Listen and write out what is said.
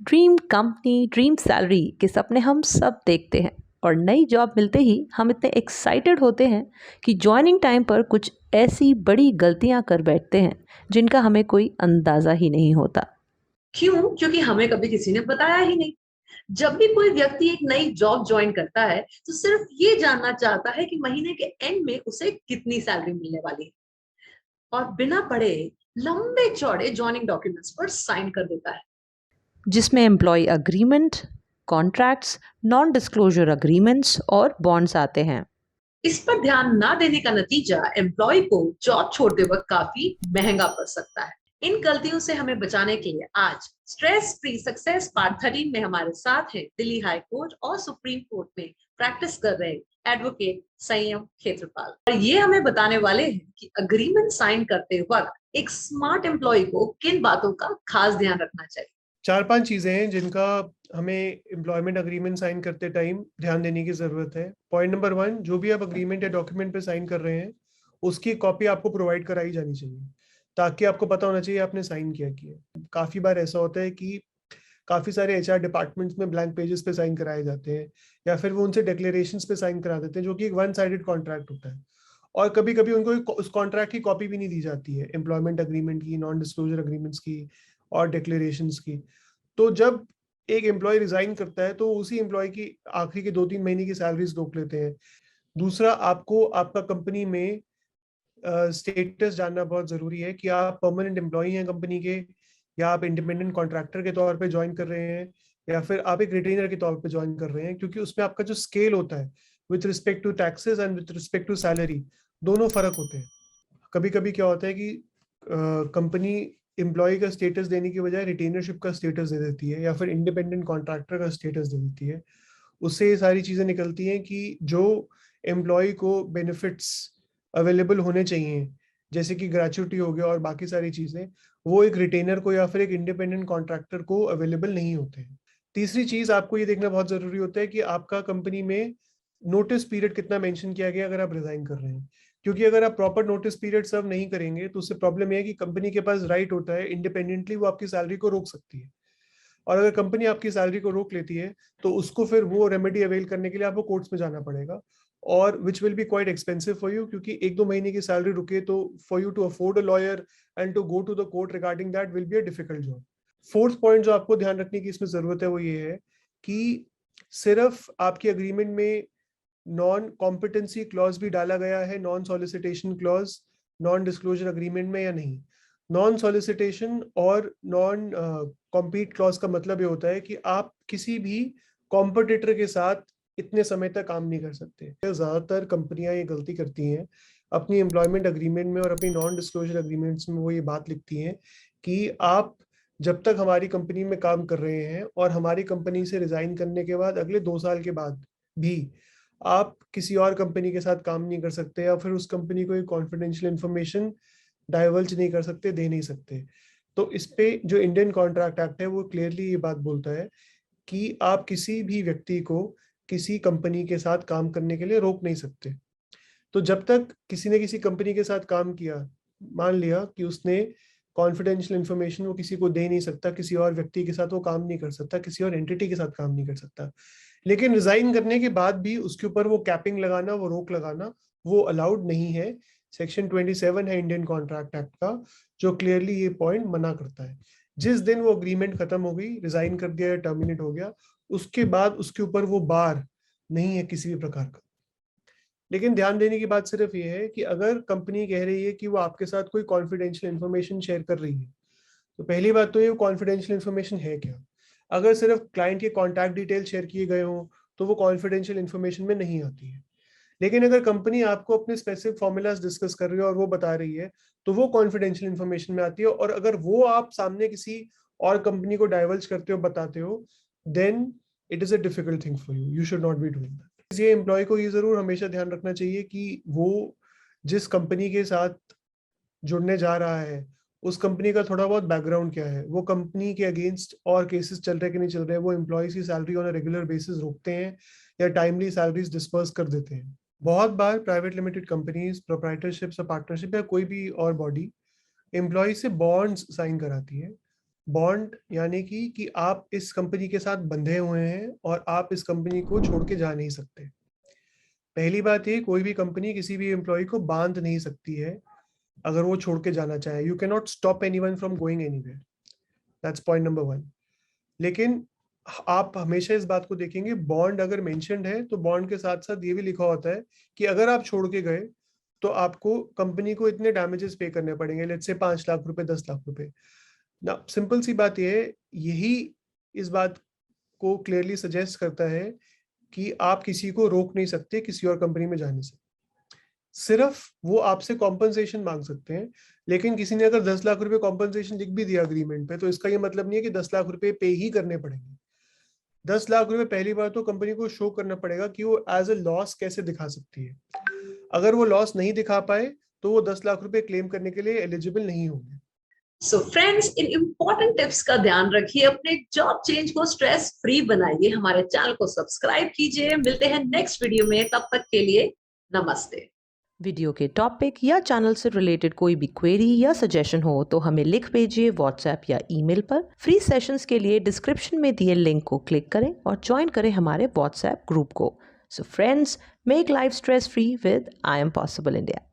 Dream company, dream salary के सपने हम सब देखते हैं और नई जॉब मिलते ही हम इतने एक्साइटेड होते हैं कि जॉइनिंग टाइम पर कुछ ऐसी बड़ी गलतियां कर बैठते हैं जिनका हमें कोई अंदाज़ा ही नहीं होता। क्यों? क्योंकि हमें कभी किसी ने बताया ही नहीं। जब भी कोई व्यक्ति एक नई जॉब ज्वाइन करता है, तो सिर्फ ये जानना चाहता है कि महीने के एंड में उसे कितनी सैलरी मिलने वाली है और बिना पढ़े लंबे चौड़े ज्वाइनिंग डॉक्यूमेंट्स पर साइन कर देता है। जिसमें employ agreement, contracts, non disclosure agreements और बॉन्ड्स आते हैं। इस पर ध्यान ना देने का नतीजा एम्प्लॉय को जॉब छोड़ते वक्त काफी महंगा पड़ सकता है। इन गलतियों से हमें बचाने के लिए आज स्ट्रेस फ्री सक्सेस पार्ट 13 में हमारे साथ हैं दिल्ली हाई कोर्ट और सुप्रीम कोर्ट में प्रैक्टिस कर रहे एडवोकेट संयम क्षेत्रपाल, और ये हमें बताने वाले हैं कि अग्रीमेंट साइन करते वक्त एक स्मार्ट एम्प्लॉय को किन बातों का खास ध्यान रखना चाहिए। 4-5 चीजें हैं जिनका हमें एम्प्लॉयमेंट अग्रीमेंट साइन करते टाइम ध्यान देने की जरूरत है। पॉइंट नंबर 1, जो भी आप अग्रीमेंट या डॉक्यूमेंट पे साइन कर रहे हैं उसकी कॉपी आपको प्रोवाइड कराई जानी चाहिए, ताकि आपको पता होना चाहिए आपने साइन किया। काफी बार ऐसा होता है कि काफी सारे एचआर डिपार्टमेंट्स में ब्लैंक पेजेस पे साइन कराए जाते हैं, या फिर वो उनसे डिक्लेरेशंस पे साइन करा देते हैं, जो कि एक वन साइडेड कॉन्ट्रैक्ट होता है। और कभी कभी उनको उस कॉन्ट्रैक्ट की कॉपी भी नहीं दी जाती है, एम्प्लॉयमेंट अग्रीमेंट की, नॉन डिस्क्लोजर अग्रीमेंट्स की और डिक्लेरेशंस की। तो जब एक एम्प्लॉय रिजाइन करता है तो उसी एम्प्लॉय की आखिरी के 2-3 महीने की सैलरीज रोक लेते हैं। दूसरा, आपको आपका कंपनी में स्टेटस जानना बहुत जरूरी है कि आप परमानेंट एम्प्लॉय हैं कंपनी के, या आप इंडिपेंडेंट कॉन्ट्रैक्टर के तौर पे ज्वाइन कर रहे हैं, या फिर आप एक रिटेनर के तौर पे ज्वाइन कर रहे हैं, क्योंकि उसमें आपका जो स्केल होता है with respect to taxes and with respect to salary, दोनों फर्क होते हैं। कभी कभी क्या होता है कि कंपनी एम्प्लॉय का स्टेटस देने की बजाय रिटेनरशिप का स्टेटस दे देती है, या फिर इंडिपेंडेंट कॉन्ट्रैक्टर का स्टेटस दे देती है। उससे ये सारी चीजें निकलती हैं कि जो एम्प्लॉय को बेनिफिट्स अवेलेबल होने चाहिए, जैसे कि ग्रेचुइटी हो गया और बाकी सारी चीजें, वो एक रिटेनर को या फिर एक इंडिपेंडेंट कॉन्ट्रैक्टर को अवेलेबल नहीं होते हैं। तीसरी चीज, आपको ये देखना बहुत जरूरी होता है कि आपका कंपनी में नोटिस पीरियड कितना मेंशन किया गया अगर आप रिजाइन कर रहे हैं। क्योंकि अगर आप प्रॉपर नोटिस पीरियड सर्व नहीं करेंगे तो उससे प्रॉब्लम यह है कि कंपनी के पास राइट होता है इंडिपेंडेंटली वो आपकी सैलरी को रोक सकती है। और अगर कंपनी आपकी सैलरी को रोक लेती है तो उसको फिर वो रेमेडी अवेल करने के लिए आपको कोर्ट्स में जाना पड़ेगा, और which will be quite expensive for you, क्योंकि 1-2 महीने की सैलरी रुके तो for you to afford a lawyer and to go to the court regarding that will be a difficult job. Fourth point जो आपको ध्यान रखने की इसमें जरूरत है वो ये है कि सिर्फ आपकी अग्रीमेंट में नॉन कॉम्पिटेंसी क्लॉज भी डाला गया है, non solicitation clause non disclosure agreement में या नहीं। नॉन सॉलिसिटेशन और नॉन कॉम्पीट क्लॉज का मतलब ये होता है कि आप किसी भी कॉम्पिटिटर के साथ इतने समय तक काम नहीं कर सकते। ज्यादातर कंपनियां ये गलती करती हैं अपनी एम्प्लॉयमेंट अग्रीमेंट में और अपनी नॉन डिस्क्लोजर अग्रीमेंट्स में, वो ये बात लिखती हैं कि आप जब तक हमारी कंपनी में काम कर रहे हैं और हमारी कंपनी से रिजाइन करने के बाद अगले 2 साल के बाद भी आप किसी और कंपनी के साथ काम नहीं कर सकते, या फिर उस कंपनी को कॉन्फिडेंशियल इंफॉर्मेशन डाइवर्ज नहीं कर सकते, दे नहीं सकते। तो इस पे जो इंडियन कॉन्ट्रैक्ट एक्ट है वो क्लियरली ये बात बोलता है कि आप किसी भी व्यक्ति को किसी कंपनी के साथ काम करने के लिए रोक नहीं सकते। तो जब तक किसी ने किसी कंपनी के साथ काम किया, मान लिया कि उसने कॉन्फिडेंशियल इंफॉर्मेशन वो किसी को दे नहीं सकता, किसी और व्यक्ति के साथ वो काम नहीं कर सकता, किसी और एंटिटी के साथ काम नहीं कर सकता, लेकिन रिजाइन करने के बाद भी उसके ऊपर वो कैपिंग लगाना, वो रोक लगाना, वो अलाउड नहीं है। सेक्शन 27 है इंडियन कॉन्ट्रैक्ट एक्ट का, जो क्लियरली ये पॉइंट मना करता है। जिस दिन वो अग्रीमेंट खत्म हो गई, रिजाइन कर दिया या टर्मिनेट हो गया, उसके बाद उसके ऊपर वो बार नहीं है किसी भी प्रकार का। लेकिन ध्यान देने की बात सिर्फ ये है कि अगर कंपनी कह रही है कि वो आपके साथ कोई कॉन्फिडेंशियल इंफॉर्मेशन शेयर कर रही है, तो पहली बात तो ये कॉन्फिडेंशियल इंफॉर्मेशन है क्या। अगर सिर्फ क्लाइंट के कॉन्टैक्ट डिटेल शेयर किए गए हों तो वो कॉन्फिडेंशियल इंफॉर्मेशन में नहीं आती है। लेकिन अगर कंपनी आपको अपने स्पेसिफिक फॉर्मूलाज डिस्कस कर रही है और वो बता रही है तो वो कॉन्फिडेंशियल इंफॉर्मेशन में आती है, और अगर वो आप सामने किसी और कंपनी को डाइवर्ज करते हो, बताते हो, then it is a difficult thing for you, you should not be doing that. इसलिए एम्प्लॉय को ये जरूर हमेशा ध्यान रखना चाहिए कि वो जिस कंपनी के साथ जुड़ने जा रहा है उस कंपनी का थोड़ा बहुत बैकग्राउंड क्या है, वो कंपनी के अगेंस्ट और केसेस चल रहे कि नहीं चल रहे, वो एम्प्लॉयज की सैलरी ऑन रेगुलर बेसिस रोकते हैं या टाइमली सैलरीज डिस्पर्स कर देते हैं। बहुत बार प्राइवेट लिमिटेड कंपनीज, प्रोप्राइटरशिप या पार्टनरशिप या कोई भी और बॉडी एम्प्लॉय से बॉन्ड्स साइन कराती है, बॉन्ड यानी कि आप इस कंपनी के साथ बंधे हुए हैं और आप इस कंपनी को छोड़ के जा नहीं सकते। पहली बात ये, कोई भी कंपनी किसी भी एम्प्लॉय को बांध नहीं सकती है अगर वो छोड़ के जाना चाहे। You can not stop anyone from going anywhere, that's point number 1। लेकिन आप हमेशा इस बात को देखेंगे, बॉन्ड अगर मेंशन्ड है तो बॉन्ड के साथ साथ ये भी लिखा होता है कि अगर आप छोड़ के गए तो आपको कंपनी को इतने डैमेजेस पे करने पड़ेंगे, लेट्स से 5 लाख रुपए, 10 लाख रुपए ना। सिंपल सी बात ये है, यही इस बात को क्लियरली सजेस्ट करता है कि आप किसी को रोक नहीं सकते किसी और कंपनी में जाने से। सिर्फ वो आपसे कॉम्पनसेशन मांग सकते हैं, लेकिन किसी ने अगर 10 लाख रुपए कॉम्पनसेशन लिख भी दिया अग्रीमेंट पे, तो इसका ये मतलब नहीं है कि 10 लाख रुपए पे ही करने पड़ेंगे। 10 लाख रुपए पहली बार तो कंपनी को शो करना पड़ेगा कि वो एज ए लॉस कैसे दिखा सकती है। अगर वो लॉस नहीं दिखा पाए तो वो 10 लाख रुपए क्लेम करने के लिए एलिजिबल नहीं होंगे। सो फ्रेंड्स, इन इम्पोर्टेंट टिप्स का ध्यान रखिए, अपने जॉब चेंज को स्ट्रेस फ्री बनाइए। हमारे चैनल को सब्सक्राइब कीजिए। मिलते हैं नेक्स्ट वीडियो में, तब तक के लिए नमस्ते। वीडियो के टॉपिक या चैनल से रिलेटेड कोई भी क्वेरी या सजेशन हो तो हमें लिख भेजिए व्हाट्सएप या ईमेल पर। फ्री सेशंस के लिए डिस्क्रिप्शन में दिए लिंक को क्लिक करें और ज्वाइन करें हमारे व्हाट्सएप ग्रुप को। So friends, make life stress free with I am possible India.